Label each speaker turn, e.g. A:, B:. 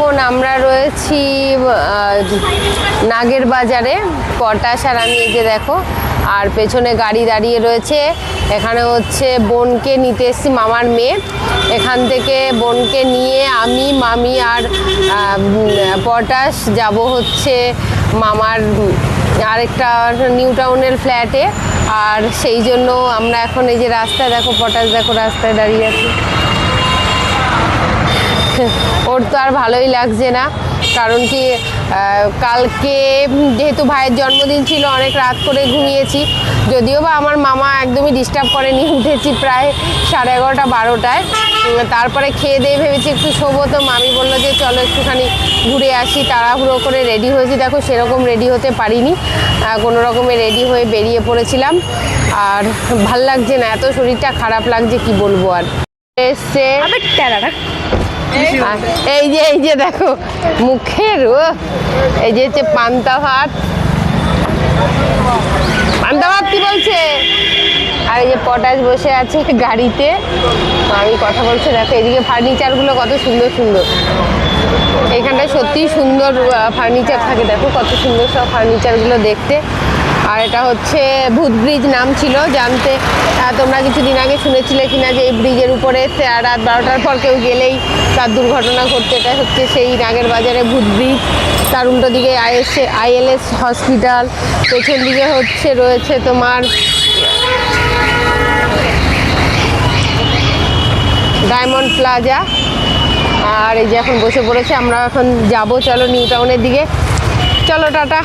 A: এখন আমরা রয়েছি নাগের বাজারে। পটাশ আর আমি, এই যে দেখো, আর পেছনে গাড়ি দাঁড়িয়ে রয়েছে। এখানে হচ্ছে বোনকে নিতে এসেছি, মামার মেয়ে। এখান থেকে বোনকে নিয়ে আমি, মামি আর পটাশ যাব হচ্ছে মামার আরেকটা নিউ টাউনের ফ্ল্যাটে। আর সেই জন্য আমরা এখন এই যে রাস্তায় দেখো, পটাশ দেখো রাস্তায় দাঁড়িয়ে আছে। ওর তো আর ভালোই লাগছে না, কারণ কি কালকে যেহেতু ভাইয়ের জন্মদিন ছিল, অনেক রাত করে ঘুমিয়েছি। যদিও বা আমার মামা একদমই ডিস্টার্ব করেনি, উঠেছি প্রায় 11:30 12টায়। তারপরে খেয়ে দিয়ে ভেবেছি একটু শোবো, তো মামি বললো যে চলো একটুখানি ঘুরে আসি। তাড়াহুড়ো করে রেডি হয়েছি, দেখো সেরকম রেডি হতে পারিনি, কোনো রকমে রেডি হয়ে বেরিয়ে পড়েছিলাম। আর ভাল লাগছে না, এত শরীরটা খারাপ লাগছে কি বলবো। আর এসছে এই যে দেখো মুখের এই যে হচ্ছে পান্তা ভাত কি বলছে। আর এই যে পটাশ বসে আছে গাড়িতে, আমি কথা বলছি। দেখো এদিকে ফার্নিচারগুলো কত সুন্দর সুন্দর, এখানটায় সত্যিই সুন্দর ফার্নিচার থাকে। দেখো কত সুন্দর সব ফার্নিচারগুলো দেখতে। আর এটা হচ্ছে ভূত ব্রিজ নাম ছিল, জানতে তোমরা কিছুদিন আগে শুনেছিলে কিনা যে এই ব্রিজের উপরে রাত 12টার পর কেউ গেলেই তার দুর্ঘটনা ঘটতে। এটা হচ্ছে সেই নাগের বাজারে ভূত ব্রিজ। তার উল্টো দিকে ILS হসপিটাল, পেছন দিকে হচ্ছে রয়েছে তোমার ডায়মন্ড প্লাজা। আর এই যে এখন বসে পড়েছে, আমরা এখন যাব, চলো নিউ টাউনের দিকে, চলো টাটা।